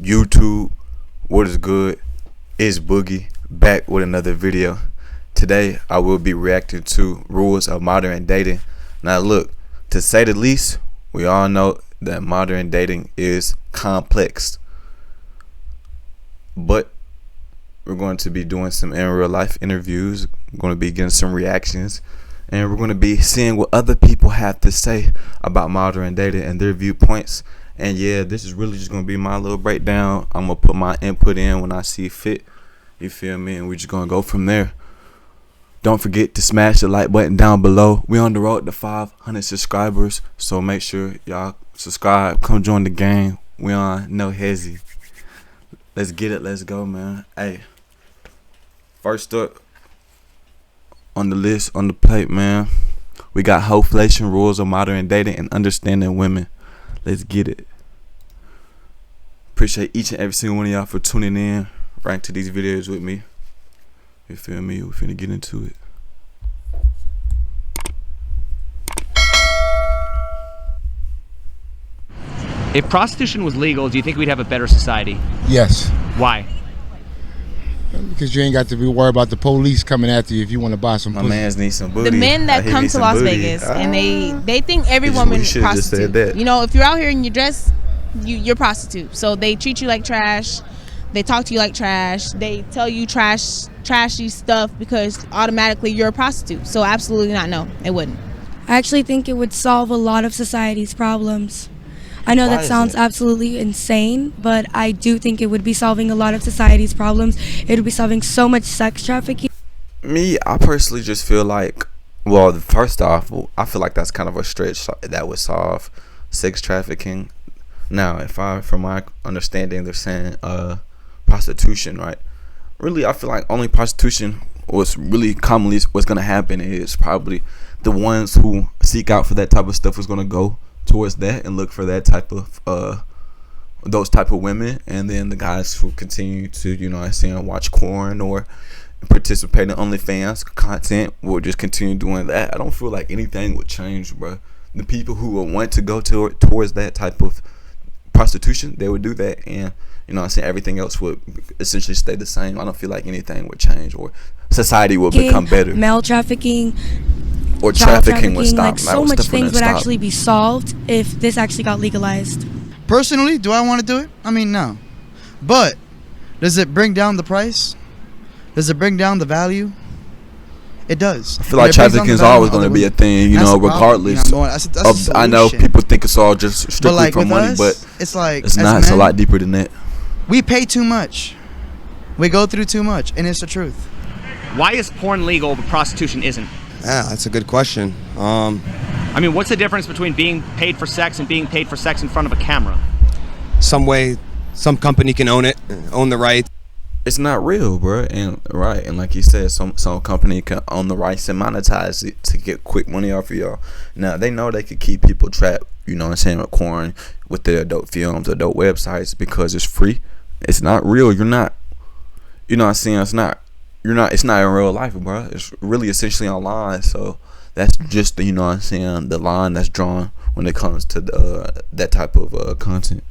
YouTube, what is good? It's Boogie back with another video. Today I will be reacting to rules of modern dating. Now look, to say the least, we all know that modern dating is complex, but we're going to be doing some in real life interviews. We're going to be getting some reactions, and we're going to be seeing what other people have to say about modern dating and their viewpoints. And yeah, this is really just going to be my little breakdown. I'm going to put my input in when I see fit. You feel me? And we're just going to go from there. Don't forget to smash the like button down below. We on the road to 500 subscribers, so make sure y'all subscribe. Come join the gang. We on No Hezzy. Let's get it. Let's go, man. Hey, first up on the list, on the plate, man, we got hoflation, rules of modern dating and understanding women. Let's get it. Appreciate each and every single one of y'all for tuning in right to these videos with me. You feel me? We're finna get into it. If prostitution was legal, do you think we'd have a better society? Yes. Why? Because you ain't got to be worried about the police coming after you if you want to buy some pussy. My mans need some booty. The men that come to Las Vegas and they think every woman is prostitute. You know, if you're out here and you dress, you're prostitute. So they treat you like trash. They talk to you like trash. They tell you trashy stuff because automatically you're a prostitute. So absolutely not. No, it wouldn't. I actually think it would solve a lot of society's problems. I know that sounds absolutely insane, but I do think it would be solving a lot of society's problems. It would be solving so much sex trafficking. Me, I personally just feel like, well, first off, I feel like that's kind of a stretch that would solve sex trafficking. Now, from my understanding, they're saying prostitution, right? Really, I feel like only prostitution was really commonly what's going to happen is probably the ones who seek out for that type of stuff is going to go towards that and look for that type of those type of women, and then the guys who continue to, you know what I'm saying, watch porn or participate in OnlyFans content will just continue doing that. I don't feel like anything would change, bro. The people who would want to go towards that type of prostitution, they would do that, and you know what I'm saying, everything else would essentially stay the same. I don't feel like anything would change or society would become better. Male trafficking or trafficking would stop. Like so much things would actually be solved if this actually got legalized. Personally, do I want to do it? I mean, no. But does it bring down the price? Does it bring down the value? It does. I feel like trafficking is always going to be a thing, you know, regardless. I know people think it's all just strictly for money, but it's like it's not. It's a lot deeper than that. We pay too much. We go through too much, and it's the truth. Why is porn legal but prostitution isn't? Yeah, that's a good question. I mean, what's the difference between being paid for sex and being paid for sex in front of a camera? Some way, some company can own it, own the rights. It's not real, bro. And like you said, some company can own the rights and monetize it to get quick money off of y'all. Now they know they could keep people trapped, you know what I'm saying, recording with their adult films, adult websites, because it's free. It's not real. You're not, you know what I'm saying, it's not in real life, bro. It's really essentially online. So that's just the, you know what I'm saying, the line that's drawn when it comes to that type of content.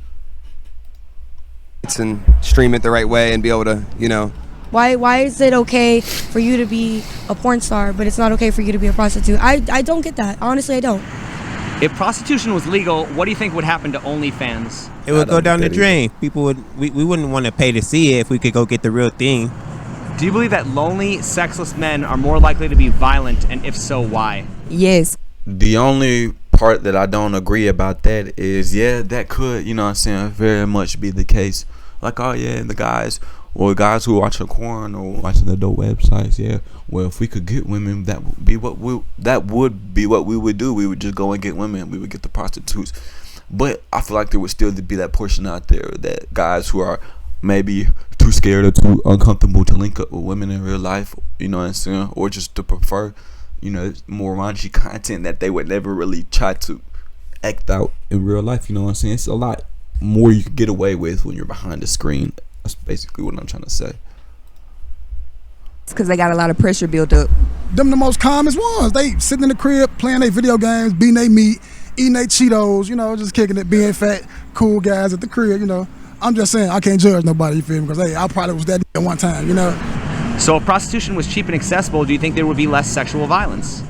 And stream it the right way and be able to, you know. Why is it okay for you to be a porn star, but it's not okay for you to be a prostitute? I don't get that. Honestly, I don't. If prostitution was legal, what do you think would happen to OnlyFans? It would go down the drain. People would, we wouldn't want to pay to see it if we could go get the real thing. Do you believe that lonely, sexless men are more likely to be violent, and if so, why? Yes. The only part that I don't agree about that is, yeah, that could, you know what I'm saying, very much be the case. Like, oh yeah, the guys who watch a porn or watching the adult websites, yeah, well, if we could get women, that would be what we would do. We would just go and get women. We would get the prostitutes. But I feel like there would still be that portion out there that guys who are maybe too scared or too uncomfortable to link up with women in real life, you know what I'm saying, or just to prefer, you know, more raunchy content that they would never really try to act out in real life, you know what I'm saying. It's a lot more you can get away with when you're behind the screen. That's basically what I'm trying to say. It's because they got a lot of pressure built up. Them the most calmest ones. They sitting in the crib playing their video games, beating their meat, eating their Cheetos, you know, just kicking it, being fat, cool guys at the crib, you know. I'm just saying I can't judge nobody. You feel me? Because hey, I probably was that at one time. You know. So if prostitution was cheap and accessible, do you think there would be less sexual violence?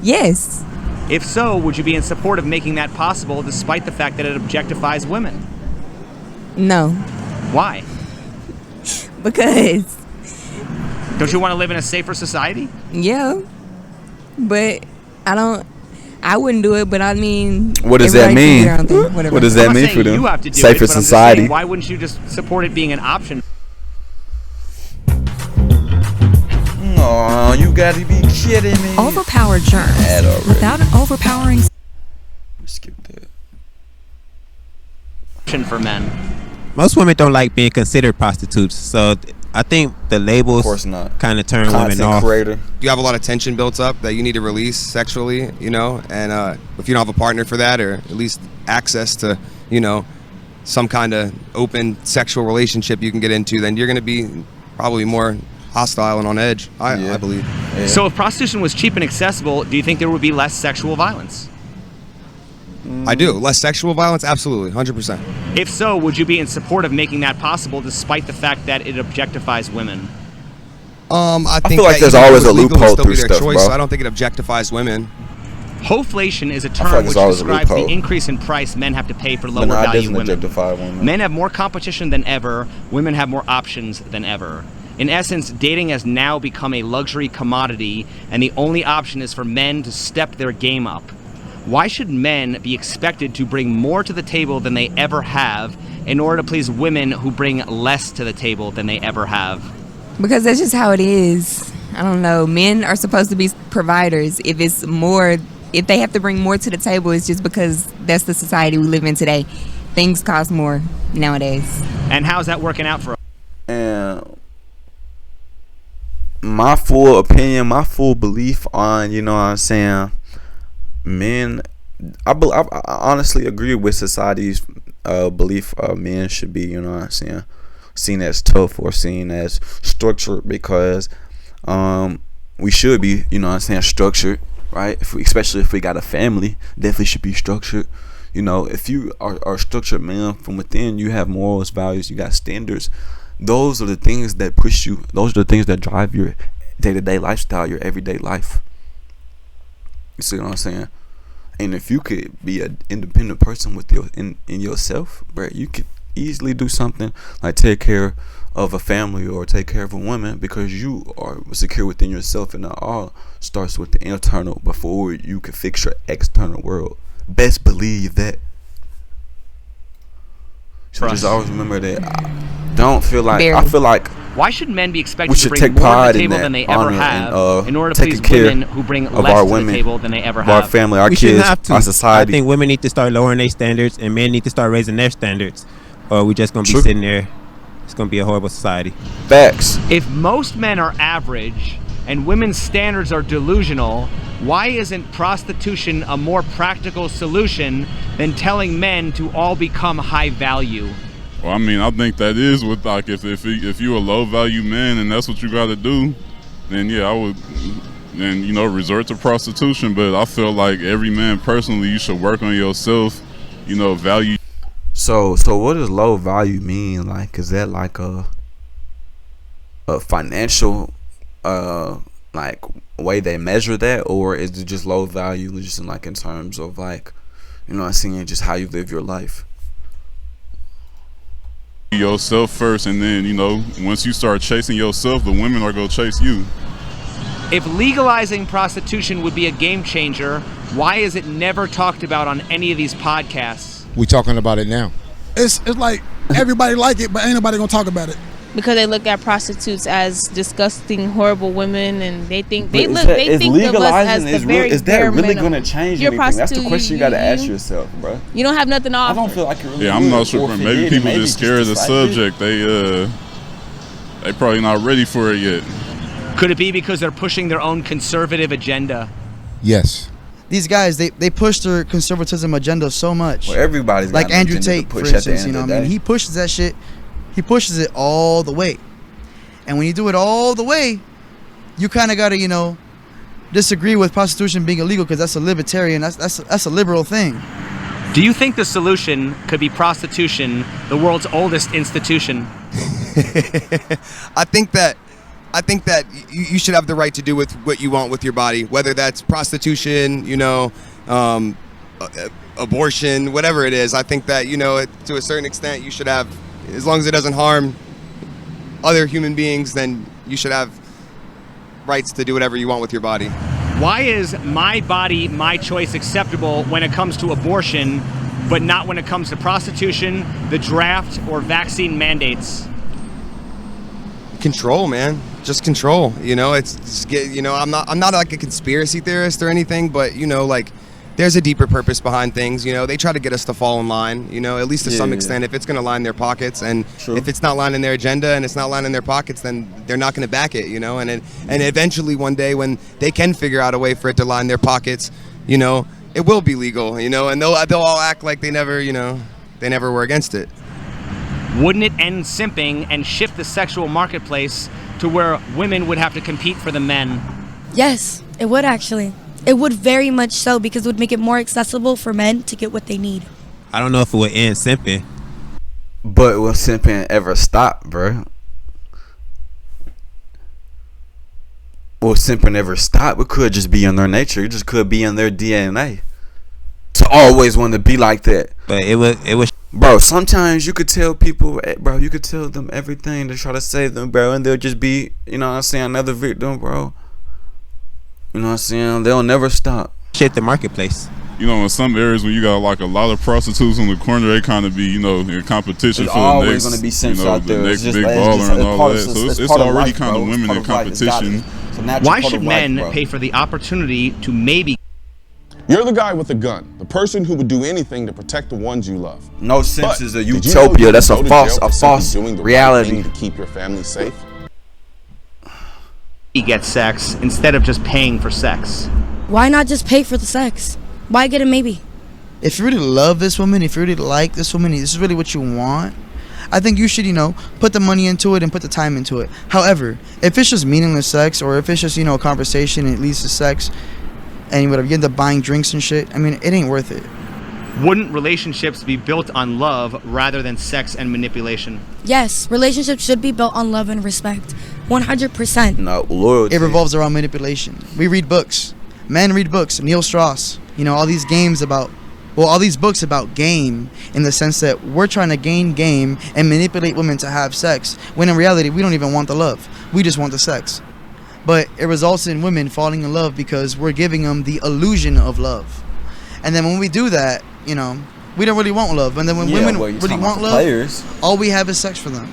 Yes. If so, would you be in support of making that possible despite the fact that it objectifies women? No. Why? Because. Don't you want to live in a safer society? Yeah. But I wouldn't do it, but I mean... What does that mean? What does that mean for them? You have to do safer it, but society. I'm just saying, why wouldn't you just support it being an option? Oh, you gotta be kidding me. Overpowered germs without an overpowering... Skip that. For men. Most women don't like being considered prostitutes, so I think the labels kind of turn women off. Creator. You have a lot of tension built up that you need to release sexually, you know, and if you don't have a partner for that, or at least access to, you know, some kind of open sexual relationship you can get into, then you're going to be probably more hostile and on edge, I believe. Yeah. So if prostitution was cheap and accessible, do you think there would be less sexual violence? I do. Less sexual violence? Absolutely. 100%. If so, would you be in support of making that possible despite the fact that it objectifies women? I feel like there's always a loophole through stuff, bro. So I don't think it objectifies women. Hoflation is a term which describes the increase in price men have to pay for lower value women. Men have more competition than ever. Women have more options than ever. In essence, dating has now become a luxury commodity, and the only option is for men to step their game up. Why should men be expected to bring more to the table than they ever have in order to please women who bring less to the table than they ever have? Because that's just how it is. I don't know. Men are supposed to be providers. If they have to bring more to the table, it's just because that's the society we live in today. Things cost more nowadays. And how's that working out for us? And my full opinion, my full belief on, you know what I'm saying, men, I honestly agree with society's belief men should be, you know what I'm saying, seen as tough or seen as structured, because we should be, you know what I'm saying, structured, right? Especially if we got a family, definitely should be structured. You know, if you are a structured man from within, you have morals, values, you got standards. Those are the things that push you. Those are the things that drive your day-to-day lifestyle, your everyday life. You see what I'm saying? And if you could be an independent person with in yourself, bro, you could easily do something like take care of a family or take care of a woman, because you are secure within yourself, and it all starts with the internal before you can fix your external world. Best believe that. So just always remember that. I don't feel like I feel like why should men be expected to bring more to the table than they ever have in order to please women who bring less to the table than they ever have? Our family, our kids, our society. I think women need to start lowering their standards, and men need to start raising their standards, or we're just gonna be sitting there. It's gonna be a horrible society. Facts. If most men are average and women's standards are delusional, why isn't prostitution a more practical solution than telling men to all become high value? Well, I mean, I think that is what, like, if you're a low value man and that's what you got to do, then yeah, I would, then, you know, resort to prostitution. But I feel like every man personally, you should work on yourself, you know, value. So what does low value mean? Like, is that like a financial like way they measure that, or is it just low value just in terms of like, you know what I'm saying, just how you live your life? Yourself first, and then, you know, once you start chasing yourself, the women are gonna chase you. If legalizing prostitution would be a game changer, why is it never talked about on any of these podcasts? We talking about it now. It's like everybody like it, but ain't nobody gonna talk about it. Because they look at prostitutes as disgusting, horrible women, and they think of us as the very is that really going to change anything? That's the question you got to ask yourself, bro. You don't have nothing to offer. I don't feel like it really. Yeah, I'm not sure. Maybe people just scared of the subject. They probably not ready for it yet. Could it be because they're pushing their own conservative agenda? Yes. These guys, they push their conservatism agenda so much. Well, everybody's like Andrew Tate, for instance. You know, what I mean, he pushes that shit. He pushes it all the way. And when you do it all the way, you kind of got to, you know, disagree with prostitution being illegal, because that's a libertarian, that's a liberal thing. Do you think the solution could be prostitution, the world's oldest institution? I think that you should have the right to do with what you want with your body, whether that's prostitution, abortion, whatever it is. I think that, to a certain extent, you should have, as long as it doesn't harm other human beings, then you should have rights to do whatever you want with your body. Why is my body, my choice acceptable when it comes to abortion, but not when it comes to prostitution, the draft, or vaccine mandates? Control, man. Just control. I'm not like a conspiracy theorist or anything, but there's a deeper purpose behind things. They try to get us to fall in line, at least to some extent. If it's going to line their pockets, and if it's not lining their agenda and it's not lining their pockets, then they're not going to back it, and eventually one day when they can figure out a way for it to line their pockets, it will be legal, and they'll all act like they never were against it. Wouldn't it end simping and shift the sexual marketplace to where women would have to compete for the men? Yes, it would actually. It would very much so, because it would make it more accessible for men to get what they need. I don't know if it would end simping. But will simping ever stop, bro? Will simping ever stop? It could just be in their nature. It just could be in their DNA to always want to be like that. But it was. Bro, sometimes you could tell people, bro, you could tell them everything to try to save them, bro, and they'll just be, another victim, bro. They'll never stop. Shit, the marketplace. In some areas when you got like a lot of prostitutes in the corner, they kind of be, in competition There's for always the gonna be next, out there. the next big baller and all that. So it's already kind of women in competition. Why should men pay for the opportunity to maybe? You're the guy with the gun, the person who would do anything to protect the ones you love. No sense is a utopia. That's a false reality. To keep your family safe. Get sex instead of just paying for sex. Why not just pay for the sex? Why get a maybe? If you really love this woman, if you really like this woman, this is really what you want, I think you should, put the money into it and put the time into it. However, if it's just meaningless sex, or if it's just, a conversation and it leads to sex, and you end up buying drinks and shit, it ain't worth it. Wouldn't relationships be built on love rather than sex and manipulation? Yes, relationships should be built on love and respect. 100%. No, loyalty. It revolves around manipulation. We read books. Men read books. Neil Strauss. All these books about game, in the sense that we're trying to gain game and manipulate women to have sex, when in reality we don't even want the love. We just want the sex. But it results in women falling in love because we're giving them the illusion of love. And then when we do that, we don't really want love. And then when women really want love, all we have is sex for them.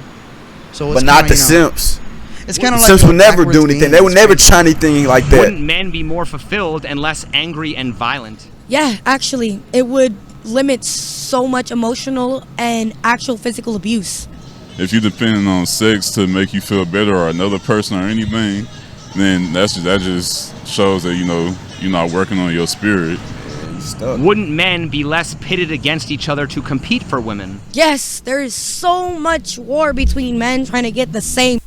So it's but not the simps. It's kind of like simps will never do anything. They will never try anything like that. Wouldn't men be more fulfilled and less angry and violent? Yeah, actually, it would limit so much emotional and actual physical abuse. If you're depending on sex to make you feel better, or another person, or anything, then that just shows that you're not working on your spirit. Wouldn't men be less pitted against each other to compete for women? Yes, there is so much war between men trying to get the same.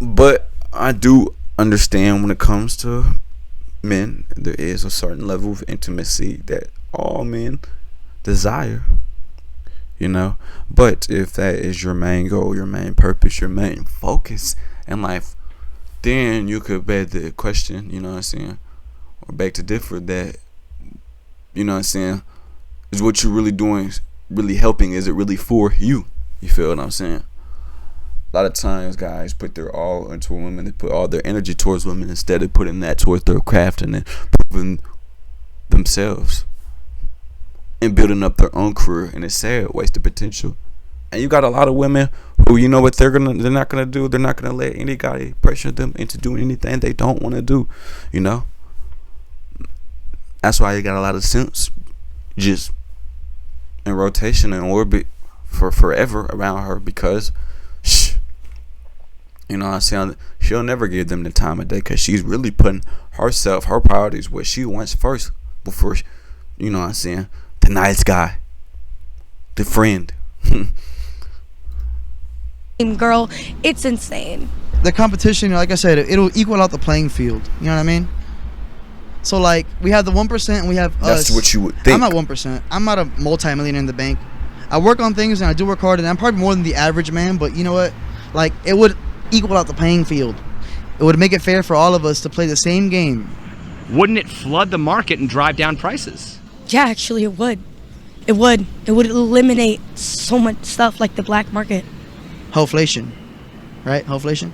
But I do understand when it comes to men, there is a certain level of intimacy that all men desire. But if that is your main goal, your main purpose, your main focus in life, then you could beg the question, or beg to differ that, is what you're really doing really helping? Is it really for you? You feel what I'm saying? A lot of times guys put their all into women, they put all their energy towards women instead of putting that towards their craft and then proving themselves and building up their own career. And it's sad, wasted potential. And you got a lot of women who, what they're not gonna do. They're not gonna let any guy pressure them into doing anything they don't want to do. That's why you got a lot of simps just in rotation and orbit for forever around her, because she'll never give them the time of day, because she's really putting herself, her priorities, what she wants first before the nice guy, the friend. Girl, it's insane. The competition, like I said, it'll equal out the playing field. You know what I mean? So like we have the 1% and we have us. That's what you would think. I'm not 1%. I'm not a multi-millionaire in the bank. I work on things and I do work hard, and I'm probably more than the average man. But you know what? Like it would equal out the playing field. It would make it fair for all of us to play the same game. Wouldn't it flood the market and drive down prices? Yeah, actually, it would. It would. It would eliminate so much stuff like the black market. Hoflation, right? Hoflation.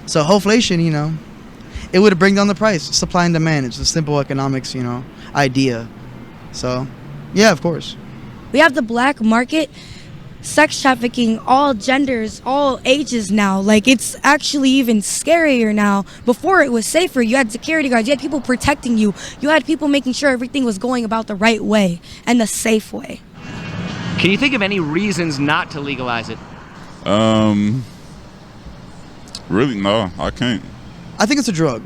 So hoflation, you know, it would bring down the price. Supply and demand. It's a simple economics, you know, idea. So, yeah, of course. We have the black market, sex trafficking, all genders, all ages now. Like, it's actually even scarier now. Before, it was safer. You had security guards. You had people protecting you. You had people making sure everything was going about the right way and the safe way. Can you think of any reasons not to legalize it? Really, no, I can't. I think it's a drug.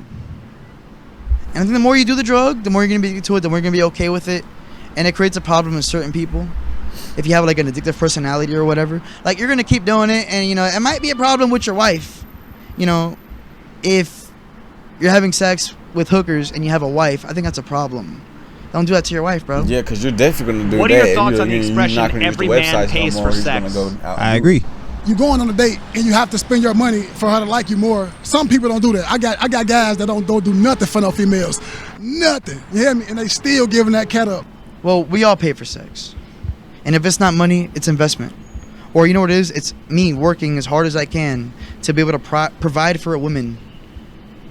And I think the more you do the drug, the more you're going to be to it, the more you're going to be okay with it. And it creates a problem with certain people. If you have like an addictive personality or whatever, like you're going to keep doing it. And, you know, it might be a problem with your wife. You know, if you're having sex with hookers and you have a wife, I think that's a problem. Don't do that to your wife, bro. Yeah, because you're definitely going to do that. What are your thoughts on the expression, every man pays for sex? I agree. You going on a date and you have to spend your money for her to like you more. Some people don't do that. I got guys that don't do nothing for no females. Nothing. You hear me? And they still giving that cat up. Well, we all pay for sex. And if it's not money, it's investment. Or you know what it is? It's me working as hard as I can to be able to provide for a woman.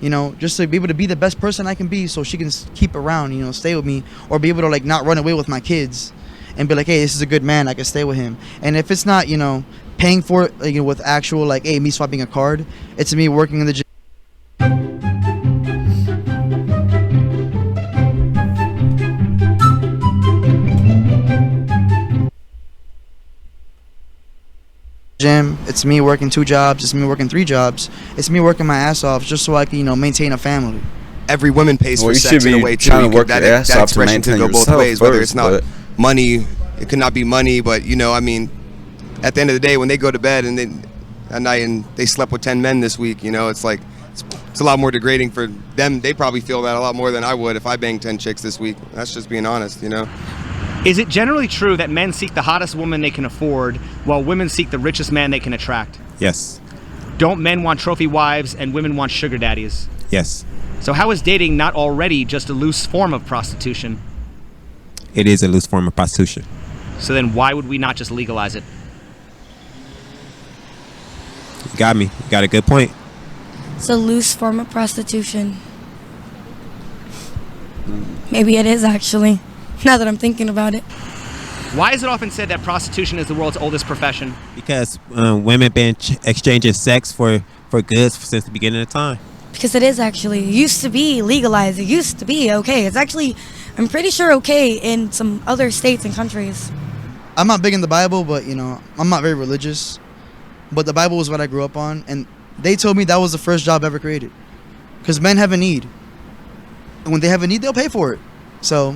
You know, just to be able to be the best person I can be so she can keep around, you know, stay with me. Or be able to like not run away with my kids and be like, hey, this is a good man, I can stay with him. And if it's not, you know, paying for it, like, you know, with actual like, hey, me swiping a card, it's me working in the gym. It's me working 2 jobs, it's me working 3 jobs, it's me working my ass off just so I can, you know, maintain a family. Every woman pays for sex in a way too. That expression can go both ways, whether it's not money, it could not be money, but you know, I mean, at the end of the day, when they go to bed and at night and they slept with 10 men this week, you know, it's like it's a lot more degrading for them. They probably feel that a lot more than I would if I banged 10 chicks this week. That's just being honest, you know. Is it generally true that men seek the hottest woman they can afford, while women seek the richest man they can attract? Yes. Don't men want trophy wives and women want sugar daddies? Yes. So how is dating not already just a loose form of prostitution? It is a loose form of prostitution. So then why would we not just legalize it? You got me. You got a good point. It's a loose form of prostitution. Maybe it is actually, now that I'm thinking about it. Why is it often said that prostitution is the world's oldest profession? Because women been exchanging sex for goods since the beginning of time. Because it is actually. It used to be legalized. It used to be okay. It's actually, I'm pretty sure, okay in some other states and countries. I'm not big in the Bible, but, you know, I'm not very religious. But the Bible was what I grew up on, and they told me that was the first job ever created. Because men have a need. And when they have a need, they'll pay for it. So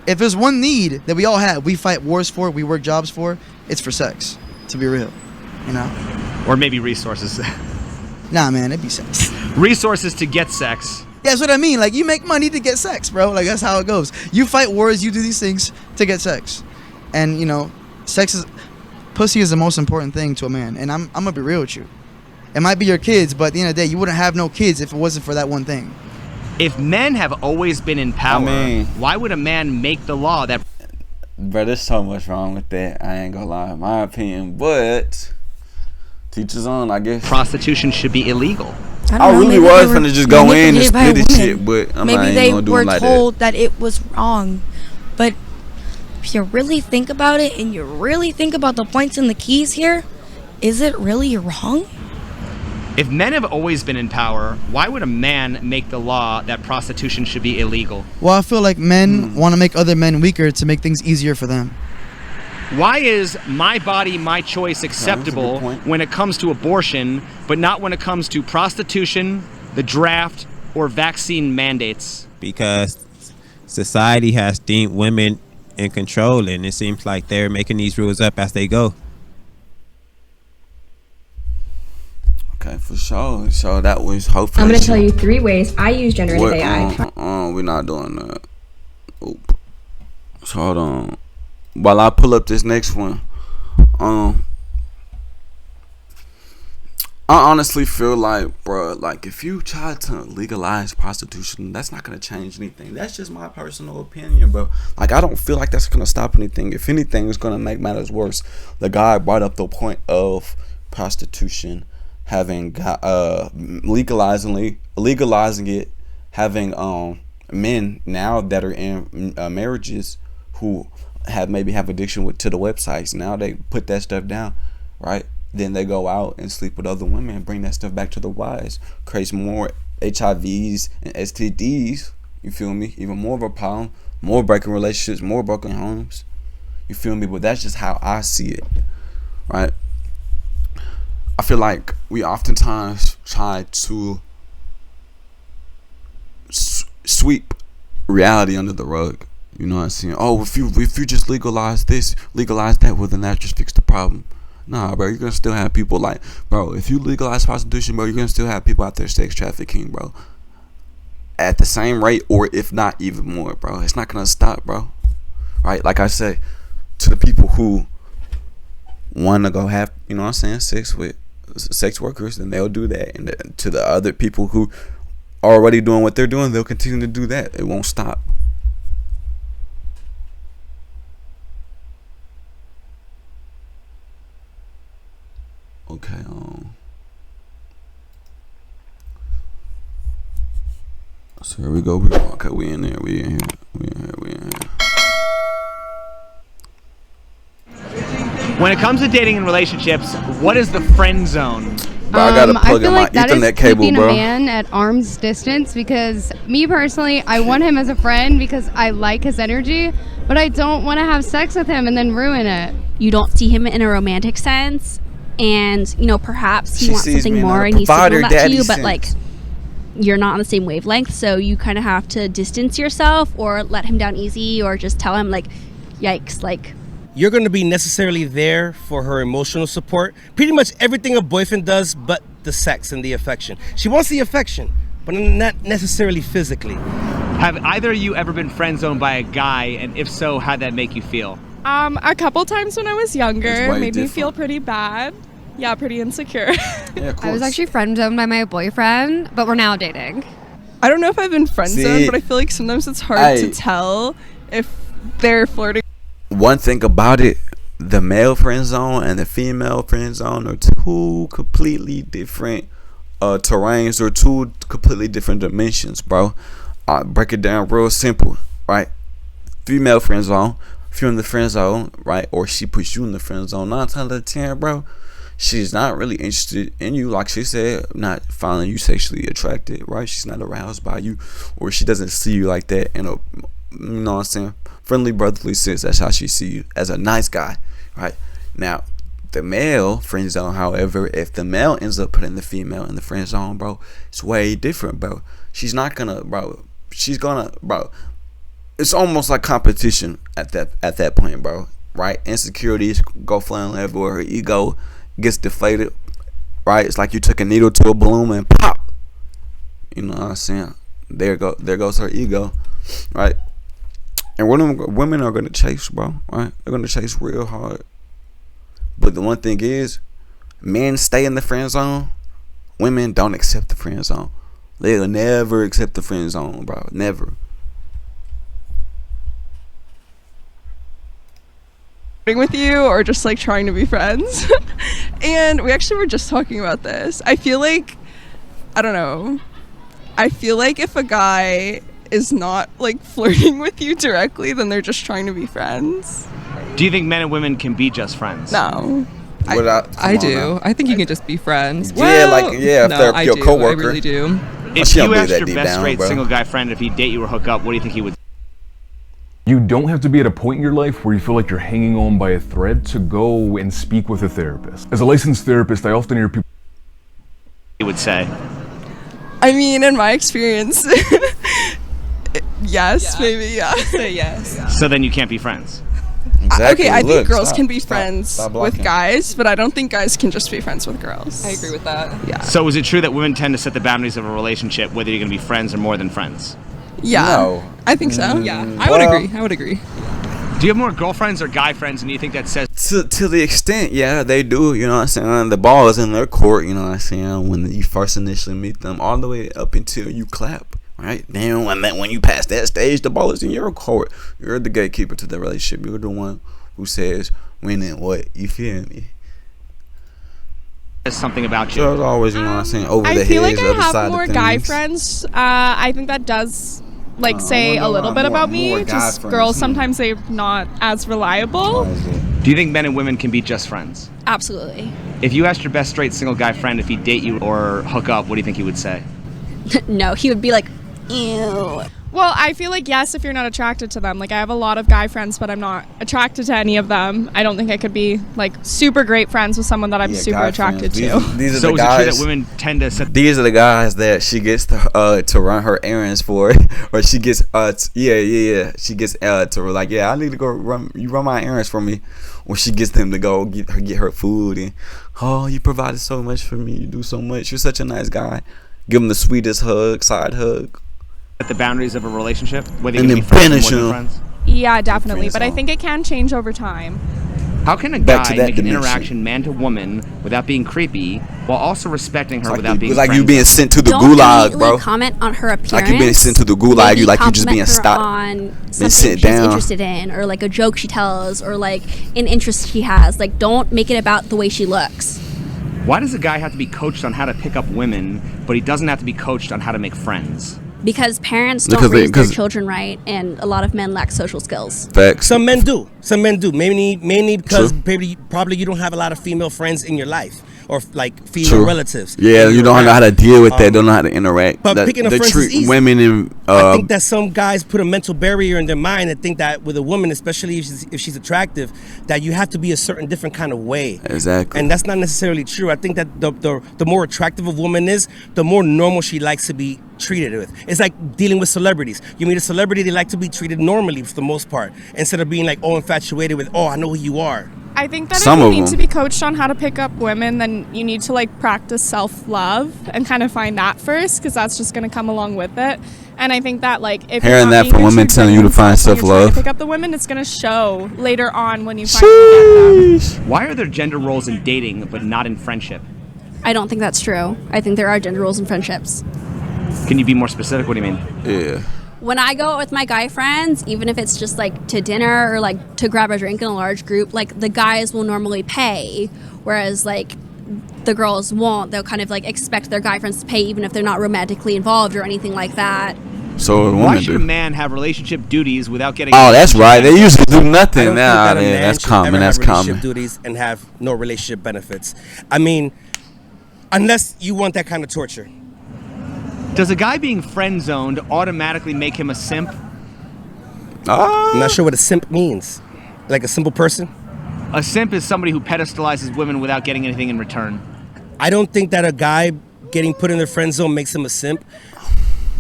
if there's one need that we all have, we fight wars for, we work jobs for, it's for sex, to be real, you know? Or maybe resources. Nah, man, it'd be sex. Resources to get sex. Yeah, that's what I mean. Like, you make money to get sex, bro. Like, that's how it goes. You fight wars, you do these things to get sex. And, you know, pussy is the most important thing to a man. And I'm gonna be real with you. It might be your kids, but at the end of the day, you wouldn't have no kids if it wasn't for that one thing. If men have always been in power, why would a man make the law that... Bro, there's so much wrong with that. I ain't gonna lie, in my opinion. But teach his own, I guess. Prostitution should be illegal. I really was finna just go in and split this shit, but I'm not maybe even gonna do it like that. Maybe they were told that it was wrong. But if you really think about it and you really think about the points and the keys here, is it really wrong? If men have always been in power, why would a man make the law that prostitution should be illegal? Well, I feel like men want to make other men weaker to make things easier for them. Why is my body, my choice acceptable when it comes to abortion, but not when it comes to prostitution, the draft, or vaccine mandates? Because society has deemed women in control, and it seems like they're making these rules up as they go. Okay, for sure. So that was hopefully. I'm gonna tell you 3 ways I use generative AI. We're not doing that. Oop. So hold on. While I pull up this next one, I honestly feel like, bro, like if you try to legalize prostitution, that's not gonna change anything. That's just my personal opinion, bro. Like I don't feel like that's gonna stop anything. If anything, it's gonna make matters worse. The guy brought up the point of prostitution having legalizing it, having men now that are in marriages who maybe have addiction to the websites. Now they put that stuff down, right? Then they go out and sleep with other women and bring that stuff back to the wives. Creates more HIVs and STDs. You feel me? Even more of a problem. More broken relationships. More broken homes. You feel me? But that's just how I see it. Right? I feel like we oftentimes try to sweep reality under the rug. You know what I'm saying? Oh, if you just legalize this, legalize that, well then that just fix the problem. Nah, bro, you're gonna still have people like, bro, if you legalize prostitution, bro, you're gonna still have people out there sex trafficking, bro, at the same rate, or if not even more, bro. It's not gonna stop, bro. Right? Like I say, to the people who want to go have, you know what I'm saying, sex with sex workers, then they'll do that. And to the other people who are already doing what they're doing, they'll continue to do that. It won't stop. Okay, so here we go. Okay, we in there. We in here. When it comes to dating and relationships, what is the friend zone? Bro, I gotta plug in my Ethernet cable, bro. A man at arm's distance, because me personally, I want him as a friend because I like his energy, but I don't want to have sex with him and then ruin it. You don't see him in a romantic sense. And, you know, perhaps he wants something more and he's signaled that to you, but like you're not on the same wavelength, so you kind of have to distance yourself or let him down easy or just tell him like, yikes, like. You're going to be necessarily there for her emotional support. Pretty much everything a boyfriend does but the sex and the affection. She wants the affection, but not necessarily physically. Have either of you ever been friend zoned by a guy, and if so, how'd that make you feel? A couple times when I was younger, made me feel pretty bad. Yeah, pretty insecure. Yeah, I was actually friend zoned by my boyfriend, but we're now dating. I don't know if I've been friend zoned, but I feel like sometimes it's hard to tell if they're flirting. One thing about it, the male friend zone and the female friend zone are two completely different terrains, or two completely different dimensions, bro. I'll break it down real simple, right? Female friend zone, if you're in the friend zone, right, or she puts you in the friend zone, 9 times out of 10, bro, she's not really interested in you, like she said, not finding you sexually attracted, right? She's not aroused by you, or she doesn't see you like that in a, you know what I'm saying, friendly brotherly sense. That's how she see you, as a nice guy, right? Now, the male friend zone, however, if the male ends up putting the female in the friend zone, bro, it's way different, bro. She's not gonna, bro. She's gonna, bro. It's almost like competition at that point, bro. Right? Insecurities go flying everywhere. Her ego gets deflated, right? It's like you took a needle to a balloon and pop. You know what I'm saying? There goes her ego, right? And women are gonna chase, bro. Right? They're gonna chase real hard. But the one thing is, men stay in the friend zone. Women don't accept the friend zone. They'll never accept the friend zone, bro. Never. With you, or just like trying to be friends. And we actually were just talking about this. I feel like, I don't know, I feel like if a guy is not like flirting with you directly, then they're just trying to be friends. Do you think men and women can be just friends? No. I do. I think you can just be friends. Yeah, well, if they're your coworker. I really do. If you asked your best straight single guy friend if he'd date you or hook up, what do you think he would? You don't have to be at a point in your life where you feel like you're hanging on by a thread to go and speak with a therapist. As a licensed therapist, I often hear people... He would say. I mean, in my experience, yes, maybe, yeah. Say yes. So then you can't be friends. Exactly. Okay, I think girls can be friends with guys, but I don't think guys can just be friends with girls. I agree with that. Yeah. So is it true that women tend to set the boundaries of a relationship, whether you're going to be friends or more than friends? Yeah. No. I think so. Yeah, I would agree. I would agree. Do you have more girlfriends or guy friends, and do you think that says... To the extent, yeah, they do, you know what I'm saying? The ball is in their court, you know what I'm saying? When you first initially meet them, all the way up until you clap, right? Then when you pass that stage, the ball is in your court. You're the gatekeeper to the relationship. You're the one who says when and what. You feel me? There's something about you. So it's always, you know what I'm saying, over the heads, I feel like I other side have of more things. guy friends. I think that does say a little bit about me. Just girls, sometimes they're not as reliable. Do you think men and women can be just friends? Absolutely. If you asked your best straight single guy friend if he'd date you or hook up, what do you think he would say? No, he would be like, ew. Well, I feel like yes, if you're not attracted to them. Like, I have a lot of guy friends, but I'm not attracted to any of them. I don't think I could be like super great friends with someone that I'm super attracted to. These are So the is guys, it true that women tend to set... These are the guys that she gets to run her errands for, or she gets she gets to like, yeah, I need to go run my errands for me, or she gets them to go get her food, and oh, you provided so much for me, you do so much, you're such a nice guy. Give them the sweetest hug, side hug. At the boundaries of a relationship, whether And you then be friends finish or more him. than friends. Yeah, definitely. But I think it can change over time. How can a Back to guy that make dimension. an interaction man to woman without being creepy, while also respecting her without being like you friends? being sent to the Don't gulag, immediately bro. comment on her appearance. Like you being sent to the gulag, Maybe you like you just being compliment her stopped, on been something sent she's down. interested in, or like a joke she tells, or like an interest she has. Like, don't make it about the way she looks. Why does a guy have to be coached on how to pick up women, but he doesn't have to be coached on how to make friends? Because parents don't raise their children right, and a lot of men lack social skills. Facts. Some men do. Mainly because probably you don't have a lot of female friends in your life, or like female relatives. Yeah, you don't know how to deal with that. Don't know how to interact. But picking a friend is treat easy. women in. I think that some guys put a mental barrier in their mind and think that with a woman, especially if she's attractive, that you have to be a certain different kind of way. Exactly. And that's not necessarily true. I think that the more attractive a woman is, the more normal she likes to be treated with. It's like dealing with celebrities. You meet a celebrity, they like to be treated normally for the most part, instead of being like infatuated with, I know who you are. I think that if you need to be coached on how to pick up women, then you need to like practice self-love and kind of find that first, because that's just going to come along with it. And I think that like if hearing you're not that being from your women true telling you to genuine find self when you're trying self-love. to pick up the women, it's going to show later on when you finally get them. Why are there gender roles in dating but not in friendship? I don't think that's true. I think there are gender roles in friendships. Can you be more specific? What do you mean? Yeah. When I go out with my guy friends, even if it's just like to dinner or like to grab a drink in a large group, like the guys will normally pay, whereas like the girls won't. They'll kind of like expect their guy friends to pay even if they're not romantically involved or anything like that. So why should a man have relationship duties without getting... Oh, that's right. They usually do nothing I don't now. think that a man That's should common. ever That's have relationship common. duties and have no relationship benefits. I mean, unless you want that kind of torture. Does a guy being friend zoned automatically make him a simp? I'm not sure what a simp means. Like a simple person? A simp is somebody who pedestalizes women without getting anything in return. I don't think that a guy getting put in the friend zone makes him a simp.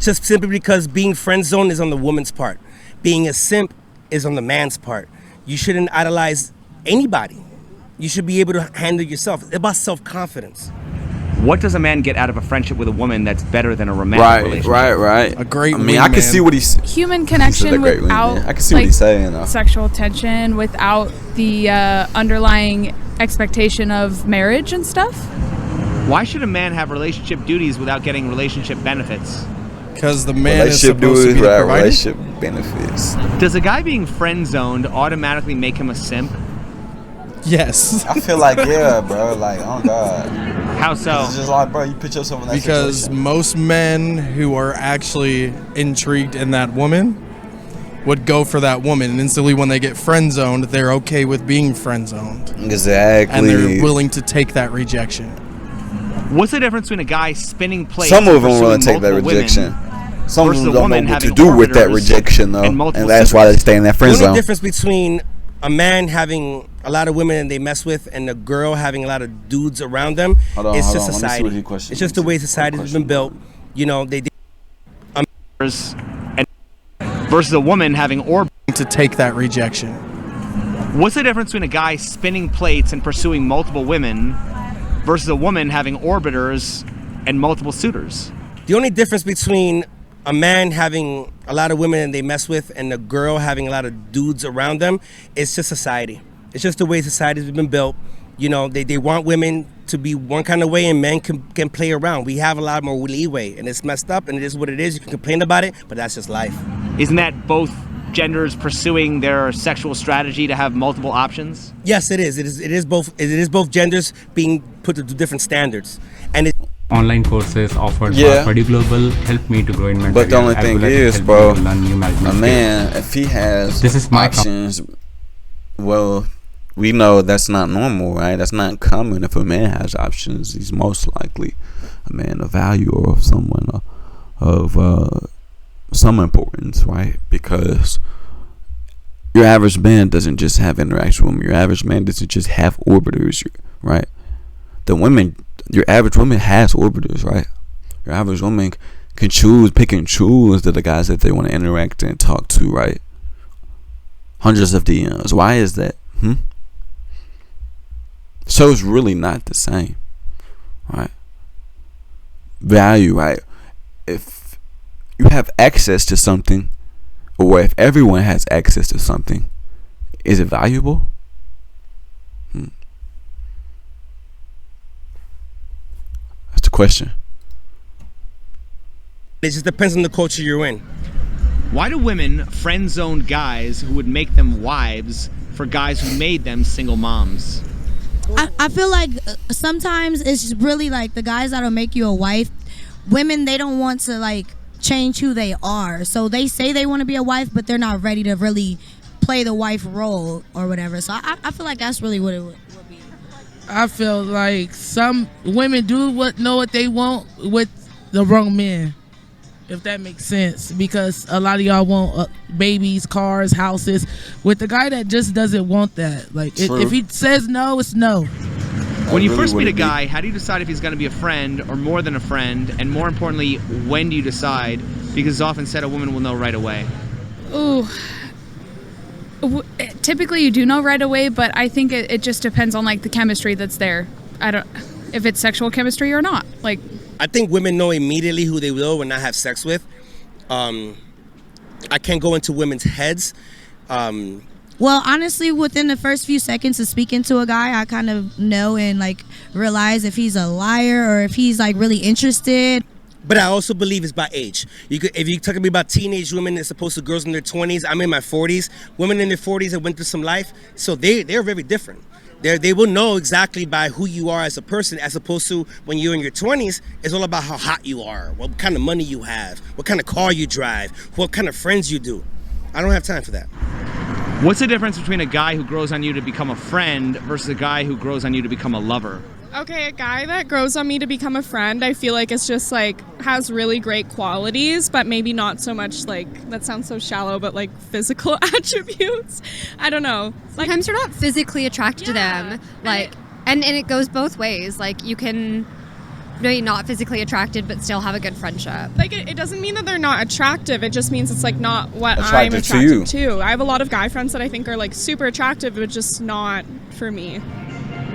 Just simply because being friend zoned is on the woman's part. Being a simp is on the man's part. You shouldn't idolize anybody. You should be able to handle yourself. It's about self-confidence. What does a man get out of a friendship with a woman that's better than a romantic relationship? Right. A great I mean, I can see what he's... Human connection without I can see what he's saying, though. sexual tension, without the underlying expectation of marriage and stuff. Why should a man have relationship duties without getting relationship benefits? Because the man is supposed to be the provider. Relationship benefits. Does a guy being friend zoned automatically make him a simp? Yes. I feel like, yeah, bro. Like, oh, God. How so? It's just like, bro, you put yourself in that Because situation. most men who are actually intrigued in that woman would go for that woman. And instantly when they get friend zoned, they're okay with being friend zoned. Exactly. And they're willing to take that rejection. What's the difference between a guy spinning plates? Some of them and will pursuing take that multiple rejection. women Some of versus them a don't woman know what to having do with that orbiters rejection, though. and multiple And that's why they stay in that friend The zone. only difference between a man having a lot of women they mess with and a girl having a lot of dudes around them is just society. It's just the way society's been built. You know, they versus a woman having to take that rejection. What's the difference between a guy spinning plates and pursuing multiple women versus a woman having orbiters and multiple suitors? The only difference between a man having a lot of women and they mess with and a girl having a lot of dudes around them is just society. It's just the way society's been built. You know, they want women to be one kind of way and men can play around. We have a lot more leeway and it's messed up and it is what it is. You can complain about it, but that's just life. Isn't that both genders pursuing their sexual strategy to have multiple options? Yes, it is. It is both genders being put to different standards. And online courses offered by Purdue Global helped me to grow in my But the only thing is, bro, a man, if he has options, well, we know that's not normal, right? That's not common. If a man has options, he's most likely a man of value or of someone of some importance, right? Because your average man doesn't just have interaction with women. Your average man doesn't just have orbiters, right? Your average woman has orbiters, right? Your average woman can pick and choose the guys that they want to interact and talk to, right? Hundreds of DMs. Why is that? So it's really not the same, right? Value, right? If you have access to something, or if everyone has access to something, is it valuable? That's the question. It just depends on the culture you're in. Why do women friend zone guys who would make them wives for guys who made them single moms? I feel like sometimes it's really like the guys that'll make you a wife. Women, they don't want to like change who they are. So they say they want to be a wife, but they're not ready to really play the wife role or whatever. So I feel like that's really what it would be. I feel like some women do know what they want with the wrong men, if that makes sense, because a lot of y'all want babies, cars, houses, with the guy that just doesn't want that. Like if he says no, it's no. When you first meet a guy, how do you decide if he's going to be a friend or more than a friend? And more importantly, when do you decide? Because it's often said a woman will know right away. Ooh. Typically you do know right away, but I think it just depends on like the chemistry that's there. I don't if it's sexual chemistry or not. Like I think women know immediately who they will and not have sex with. I can't go into women's heads. Well, honestly, within the first few seconds of speaking to a guy, I kind of know and like realize if he's a liar or if he's like really interested. But I also believe it's by age. If you're talking to me about teenage women as opposed to girls in their 20s, I'm in my 40s. Women in their 40s have went through some life, so they're very different. They will know exactly by who you are as a person, as opposed to when you're in your 20s, it's all about how hot you are, what kind of money you have, what kind of car you drive, what kind of friends you do. I don't have time for that. What's the difference between a guy who grows on you to become a friend versus a guy who grows on you to become a lover? Okay, a guy that grows on me to become a friend, I feel like it's just like has really great qualities, but maybe not so much like, that sounds so shallow, but like physical attributes. I don't know. Sometimes you're not physically attracted to them. Like, and it goes both ways. Like you can be not physically attracted but still have a good friendship. Like it doesn't mean that they're not attractive, it just means it's like not what I'm attracted to. I have a lot of guy friends that I think are like super attractive, but just not for me.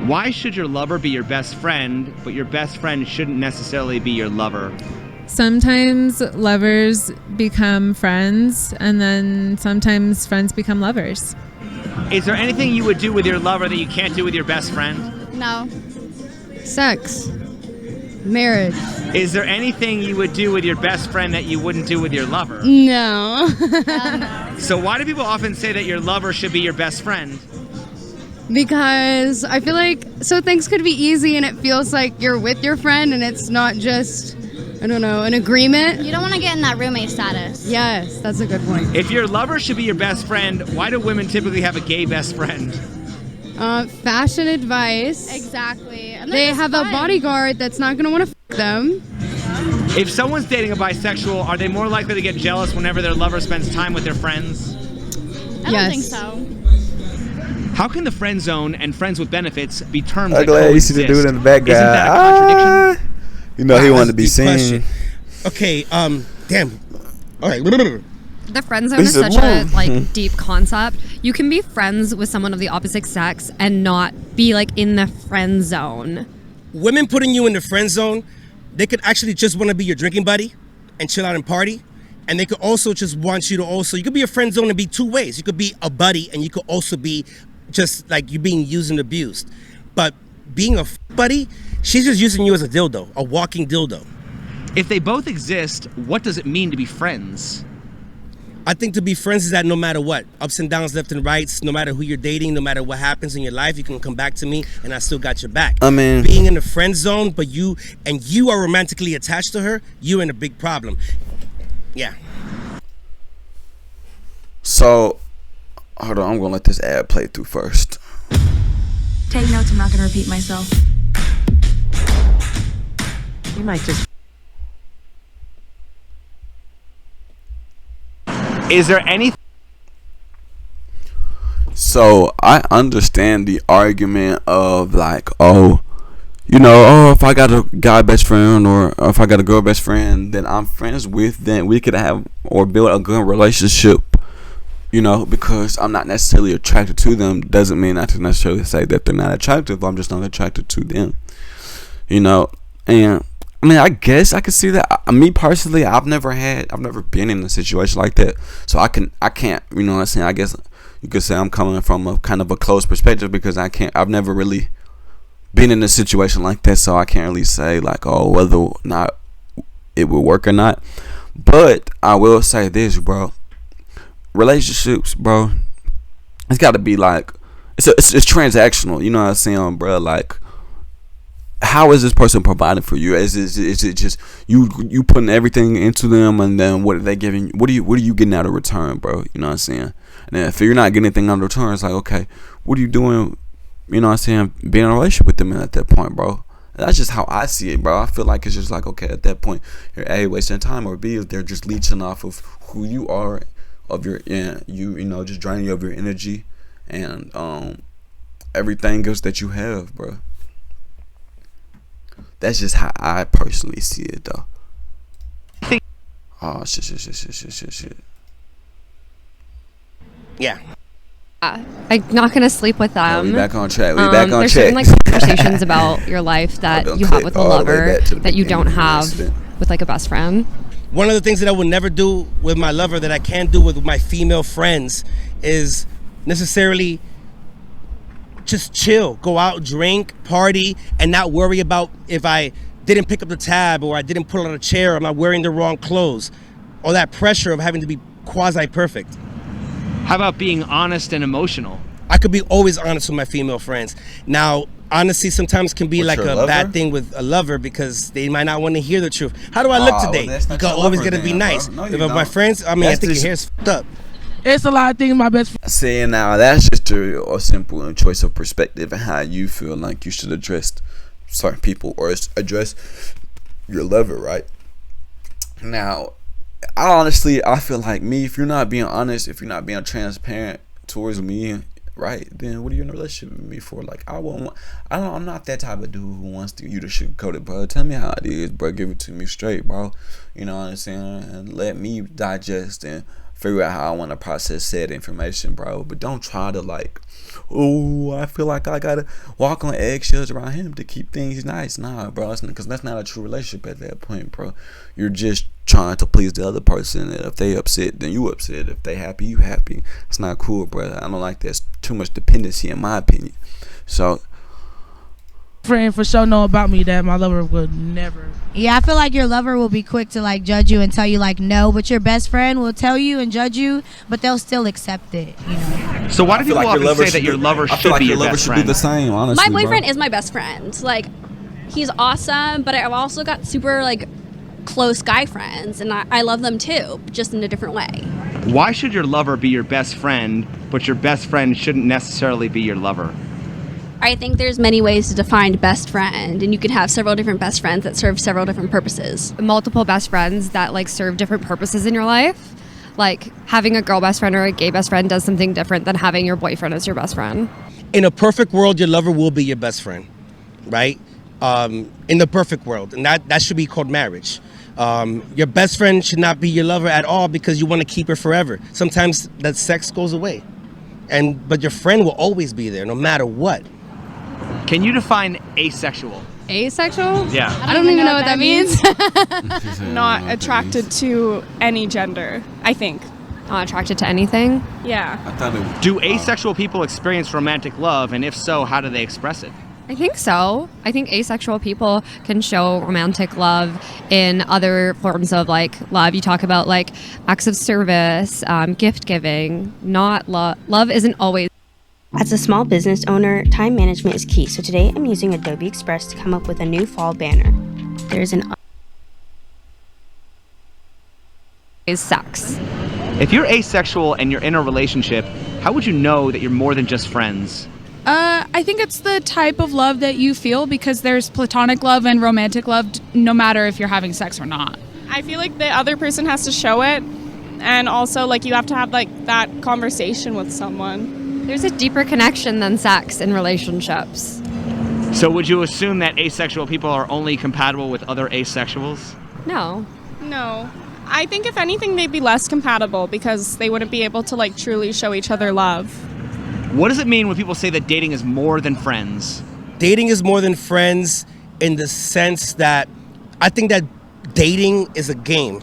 Why should your lover be your best friend, but your best friend shouldn't necessarily be your lover? Sometimes lovers become friends, and then sometimes friends become lovers. Is there anything you would do with your lover that you can't do with your best friend? No. Sex. Marriage. Is there anything you would do with your best friend that you wouldn't do with your lover? No. So why do people often say that your lover should be your best friend? Because I feel like things could be easy and it feels like you're with your friend and it's not just, I don't know, an agreement. You don't want to get in that roommate status. Yes, that's a good point. If your lover should be your best friend, why do women typically have a gay best friend? Fashion advice. Exactly. And they have a bodyguard that's not going to want to f them. If someone's dating a bisexual, are they more likely to get jealous whenever their lover spends time with their friends? I don't think so. How can the friend zone and friends with benefits be terms I'm that glad you see the dude in the back guy. Isn't that a contradiction? You know he wanted to be seen. Okay, damn. All right. The friend zone is such a like deep concept. You can be friends with someone of the opposite sex and not be like in the friend zone. Women putting you in the friend zone, they could actually just want to be your drinking buddy and chill out and party. And they could also just want you to also, you could be a friend zone and be two ways. You could be a buddy and you could also be just like you being used and abused. But being a buddy, she's just using you as a dildo, a walking dildo. If they both exist, what does it mean to be friends? I think to be friends is that no matter what, ups and downs, left and rights, no matter who you're dating, no matter what happens in your life, you can come back to me and I still got your back. I mean, being in the friend zone, but you are romantically attached to her, you're in a big problem. Yeah. So, hold on, I'm gonna let this ad play through first. Take notes, I'm not gonna repeat myself. You might just... Is there any... So I understand the argument of like, oh, you know, oh, if I got a guy best friend or if I got a girl best friend that I'm friends with, then we could have or build a good relationship. You know, because I'm not necessarily attracted to them doesn't mean I can necessarily say that they're not attractive. I'm just not attracted to them. You know, and I mean, I guess I could see that. Me personally, I've never been in a situation like that, so I can't. You know what I'm saying? I guess you could say I'm coming from a kind of a closed perspective because I've never really been in a situation like that, so I can't really say like, oh, whether or not it will work or not. But I will say this, bro. Relationships, bro. It's got to be like it's transactional. You know what I'm saying, bro? Like, how is this person providing for you? Is it just you putting everything into them, and then what are they giving? What are you getting out of return, bro? You know what I'm saying? And if you're not getting anything out of return, it's like, okay, what are you doing? You know what I'm saying? Being in a relationship with them at that point, bro. That's just how I see it, bro. I feel like it's just like, okay, at that point, you're A, wasting time, or B, they're just leeching off of who you are, of your you know, just draining you of your energy and everything else that you have, bro. That's just how I personally see it, though. Oh shit. Yeah. I'm not gonna sleep with them. We back on track. There's certain like conversations about your life that you have with a lover that you don't have with like a best friend. One of the things that I would never do with my lover that I can do with my female friends is necessarily just chill, go out, drink, party, and not worry about if I didn't pick up the tab or I didn't pull out a chair, or I'm not wearing the wrong clothes, or that pressure of having to be quasi-perfect. How about being honest and emotional? I could be always honest with my female friends. Now, honesty sometimes can be like a bad thing with a lover because they might not want to hear the truth. How do I look today? Well, you always got to be nice. No, if my friends, I mean, I think your hair's f***ed up. It's a lot of things my best friend. See, now that's just a simple choice of perspective and how you feel like you should address certain people or address your lover, right? Now, I feel like me, if you're not being honest, if you're not being transparent towards me, right, then what are you in a relationship with me for? Like, I'm not that type of dude who wants you to sugarcoat it, bro. Tell me how it is, bro. Give it to me straight, bro. You know what I'm saying? And let me digest and figure out how I want to process said information, bro. But don't try to like, oh, I feel like I gotta walk on eggshells around him to keep things nice. Nah, bro, because that's not a true relationship at that point, bro. You're just trying to please the other person, and if they upset, then you upset. If they happy, you happy. It's not cool, bro. I don't like that. It's too much dependency, in my opinion. So, friend for sure know about me that my lover would never. Yeah, I feel like your lover will be quick to like judge you and tell you like no, but your best friend will tell you and judge you, but they'll still accept it, you know. So why do people often say that your lover should be your best friend? Do the same, honestly. My boyfriend is my best friend. Like, he's awesome, but I've also got super like close guy friends, and I love them too, just in a different way. Why should your lover be your best friend, but your best friend shouldn't necessarily be your lover? I think there's many ways to define best friend, and you could have several different best friends that serve several different purposes. Multiple best friends that like serve different purposes in your life. Like having a girl best friend or a gay best friend does something different than having your boyfriend as your best friend. In a perfect world, your lover will be your best friend, right? In the perfect world, and that should be called marriage. Your best friend should not be your lover at all because you want to keep her forever. Sometimes that sex goes away, but your friend will always be there no matter what. Can you define asexual? Asexual? Yeah. I don't even know what that means. Not attracted to any gender, I think. Not attracted to anything? Yeah. Do asexual people experience romantic love, and if so, how do they express it? I think so. I think asexual people can show romantic love in other forms of like love. You talk about like acts of service, gift giving, not love. Love isn't always. As a small business owner, time management is key. So today I'm using Adobe Express to come up with a new fall banner. There's an sex. If you're asexual and you're in a relationship, how would you know that you're more than just friends? I think it's the type of love that you feel, because there's platonic love and romantic love, no matter if you're having sex or not. I feel like the other person has to show it, and also like you have to have like that conversation with someone. There's a deeper connection than sex in relationships. So would you assume that asexual people are only compatible with other asexuals? No. No. I think if anything, they'd be less compatible because they wouldn't be able to like truly show each other love. What does it mean when people say that dating is more than friends? Dating is more than friends in the sense that I think that dating is a game.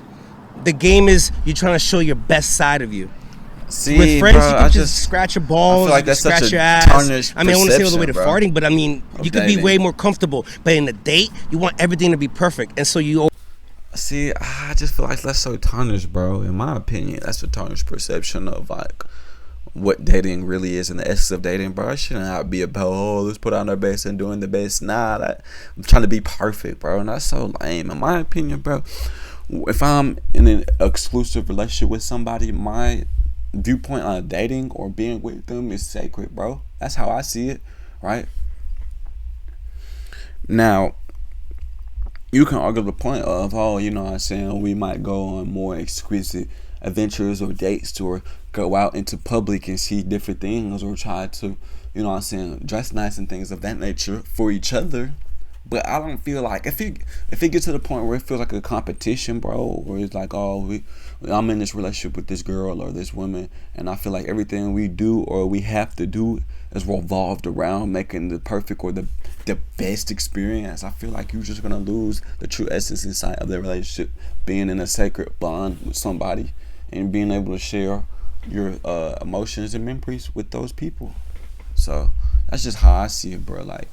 The game is you're trying to show your best side of you. See, with friends, bro, you can just scratch your balls, like that's scratch such your a ass. I mean, I want to say all the way to bro, farting, but I mean, you could be way more comfortable. But in a date, you want everything to be perfect, and so you. See, I just feel like that's so tarnished, bro. In my opinion, that's a tarnished perception of like what dating really is and the essence of dating, bro. It should not be about, oh, let's put on our best and doing the best. Nah, I'm trying to be perfect, bro, and that's so lame. In my opinion, bro, if I'm in an exclusive relationship with somebody, my viewpoint on dating or being with them is sacred, bro. That's how I see it, right? Now, you can argue the point of, oh, you know what I'm saying, we might go on more exquisite adventures or dates or go out into public and see different things or try to, you know what I'm saying, dress nice and things of that nature for each other. But I don't feel like if it gets to the point where it feels like a competition, bro, where it's like, oh, I'm in this relationship with this girl or this woman, and I feel like everything we do or we have to do is revolved around making the perfect or the best experience. I feel like you're just gonna lose the true essence inside of the relationship, being in a sacred bond with somebody and being able to share your emotions and memories with those people. So that's just how I see it, bro. Like,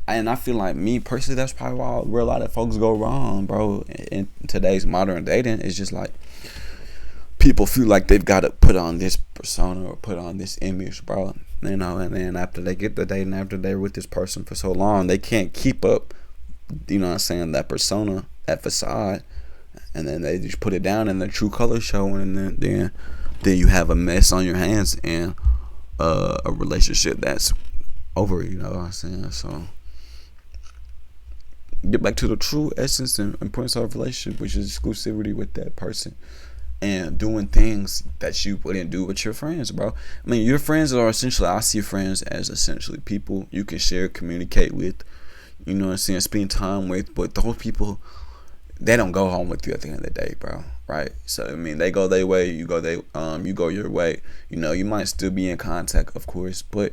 and I feel like, me personally, that's probably where a lot of folks go wrong, bro. In today's modern dating, it's just like people feel like they've got to put on this persona or put on this image, bro. You know, and then after they get the date and after they're with this person for so long, they can't keep up, you know what I'm saying, that persona, that facade, and then they just put it down and the true color showing, and then you have a mess on your hands and a relationship that's over, you know what I'm saying? So get back to the true essence and importance of a relationship, which is exclusivity with that person and doing things that you wouldn't do with your friends, bro. I mean, your friends are essentially, I see friends as essentially people you can share, communicate with, you know what I'm saying, spend time with. But those people, they don't go home with you at the end of the day, bro, right? So I mean, they go their way, you go your way. You know, you might still be in contact, of course, but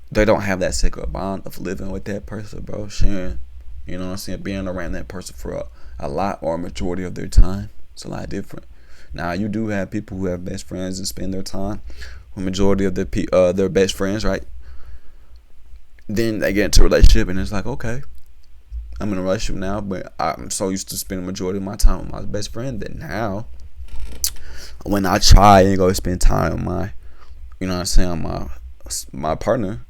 they don't have that sacred bond of living with that person, bro, sharing, you know what I'm saying, being around that person for a lot or a majority of their time. It's a lot different. Now, you do have people who have best friends and spend their time with majority of their best friends, right? Then they get into a relationship and it's like, okay, I'm in a relationship now, but I'm so used to spending the majority of my time with my best friend that now when I try and go spend time with my, you know what I'm saying, my partner,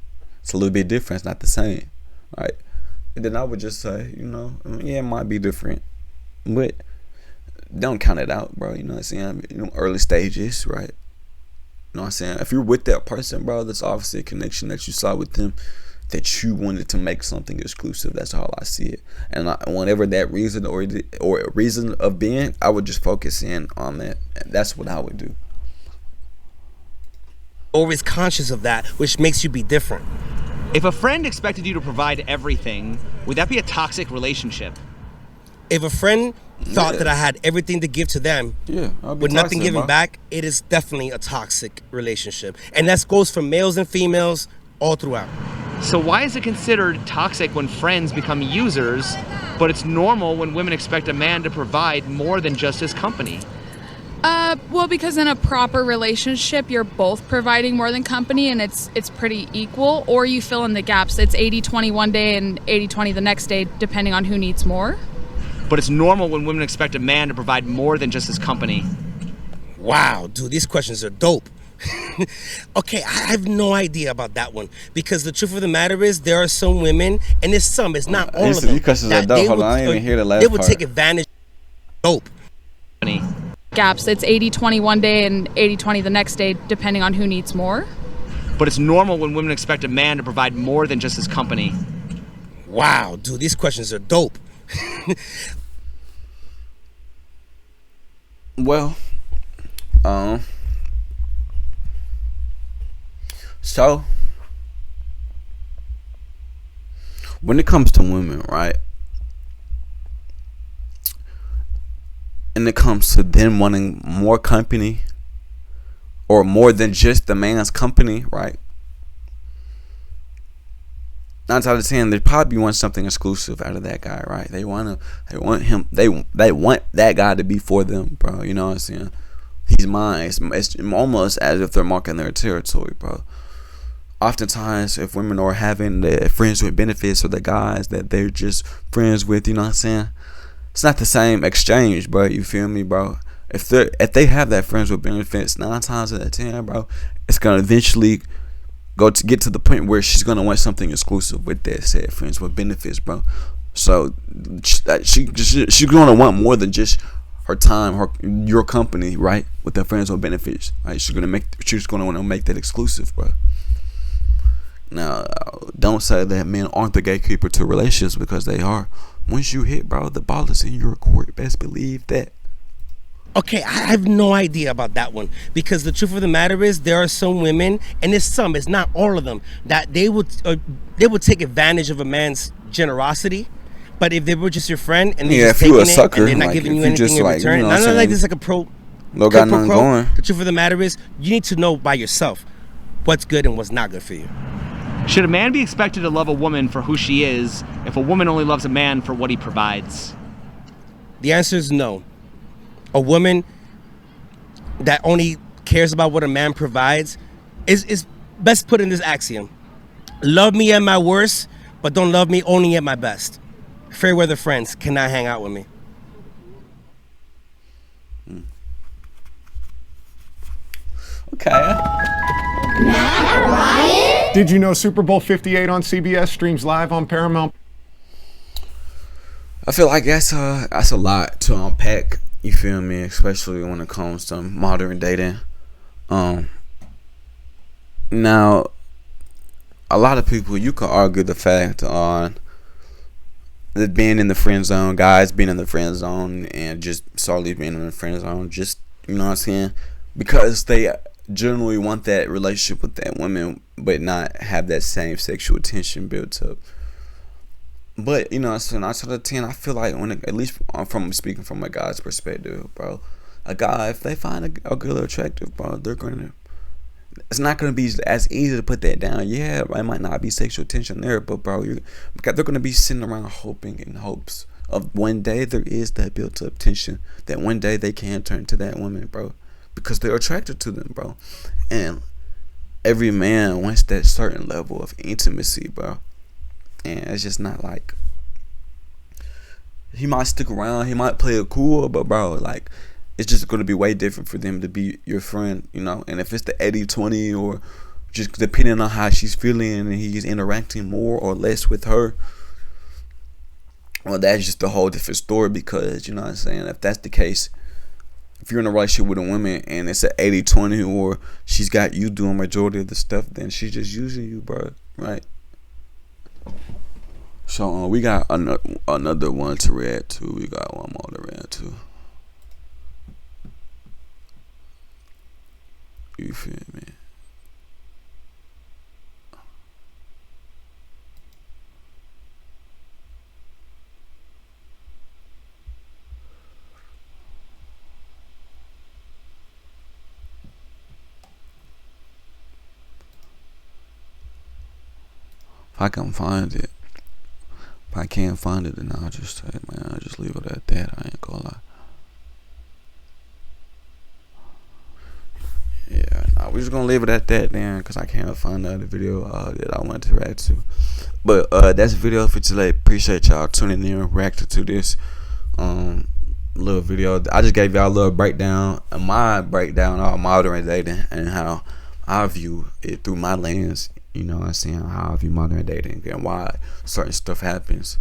it's a little bit different. It's not the same, right? And then I would just say, you know, yeah, it might be different, but don't count it out, bro. You know what I'm saying? You know, early stages, right? You know what I'm saying? If you're with that person, bro, that's obviously a connection that you saw with them, that you wanted to make something exclusive. That's how I see it. And whenever that reason or reason of being, I would just focus in on that. And that's what I would do. Always conscious of that, which makes you be different. If a friend expected you to provide everything, would that be a toxic relationship? If a friend thought that I had everything to give to them, with nothing given back, it is definitely a toxic relationship. And that goes for males and females all throughout. So why is it considered toxic when friends become users, but it's normal when women expect a man to provide more than just his company? Well, because in a proper relationship, you're both providing more than company, and it's pretty equal, or you fill in the gaps. It's 80-20 one day and 80-20 the next day, depending on who needs more. But it's normal when women expect a man to provide more than just his company. Wow, dude, these questions are dope. Okay, I have no idea about that one, because the truth of the matter is there are some women, and it's not all of them, that they would take advantage of dope. Gaps. It's 80-20 one day and 80-20 the next day, depending on who needs more. But it's normal when women expect a man to provide more than just his company. Wow, dude, these questions are dope. Well, so when it comes to women, right? And it comes to them wanting more company or more than just the man's company, right? 9 out of 10, they probably want something exclusive out of that guy, right? They want that guy to be for them, bro. You know what I'm saying? He's mine. It's almost as if they're marking their territory, bro. Oftentimes, if women are having the friends with benefits or the guys that they're just friends with, you know what I'm saying? It's not the same exchange, bro. You feel me, bro? If they have that friends with benefits, 9 times out of 10, bro, it's gonna eventually get to the point where she's gonna want something exclusive with that said friends with benefits, bro. So she's gonna want more than just her time, your company, right? With the friends with benefits, right? She's gonna want to make that exclusive, bro. Now, don't say that men aren't the gatekeeper to relationships, because they are. Once you hit, bro, the ball is in your court. Best believe that. Okay, I have no idea about that one, because the truth of the matter is there are some women, and it's not all of them, that they would take advantage of a man's generosity. But if they were just your friend and they're just taking it and they're not giving you anything in return, not like this, like a pro. No got nothing going. The truth of the matter is you need to know by yourself what's good and what's not good for you. Should a man be expected to love a woman for who she is if a woman only loves a man for what he provides? The answer is no. A woman that only cares about what a man provides is best put in this axiom. Love me at my worst, but don't love me only at my best. Fair weather friends cannot hang out with me. Okay. Did you know Super Bowl 58 on CBS streams live on Paramount? I feel like that's a lot to unpack. You feel me? Especially when it comes to modern dating. Now, a lot of people, you could argue the fact on that being in the friend zone, guys being in the friend zone, and just solely being in the friend zone, just, you know what I'm saying? Because they generally want that relationship with that woman, but not have that same sexual tension built up. But, you know, so 9 out of 10, I feel like at least from speaking from a guy's perspective, bro, a guy, if they find a girl attractive, bro, it's not gonna be as easy to put that down. Yeah, it might not be sexual tension there, but bro, they're gonna be sitting around hoping in hopes of one day there is that built up tension, that one day they can turn to that woman, bro, because they're attracted to them, bro. And every man wants that certain level of intimacy, bro. And it's just not like, he might stick around, he might play it cool, but bro, like, it's just going to be way different for them to be your friend, you know. And if it's the 80-20, or just depending on how she's feeling and he's interacting more or less with her, well, that's just a whole different story. Because, you know what I'm saying, if that's the case, if you're in a relationship with a woman and it's an 80-20, or she's got you doing majority of the stuff, then she's just using you, bro, right? So we got another one to read to. We got one more to read to. You feel me? If I can find it. If I can't find it, then I'll just say, man, I'll just leave it at that. I ain't gonna lie. Yeah, nah, we're just gonna leave it at that then, because I can't find the other video that I wanted to react to. But that's the video for today. Appreciate y'all tuning in, reacting to this little video. I just gave y'all a little breakdown, my breakdown of modern dating and how I view it through my lens. You know what I'm saying? How I view modern dating and why certain stuff happens.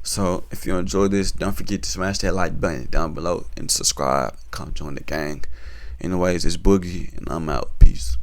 So if you enjoyed this, don't forget to smash that like button down below and subscribe. Come join the gang. Anyways, it's Boogie and I'm out. Peace.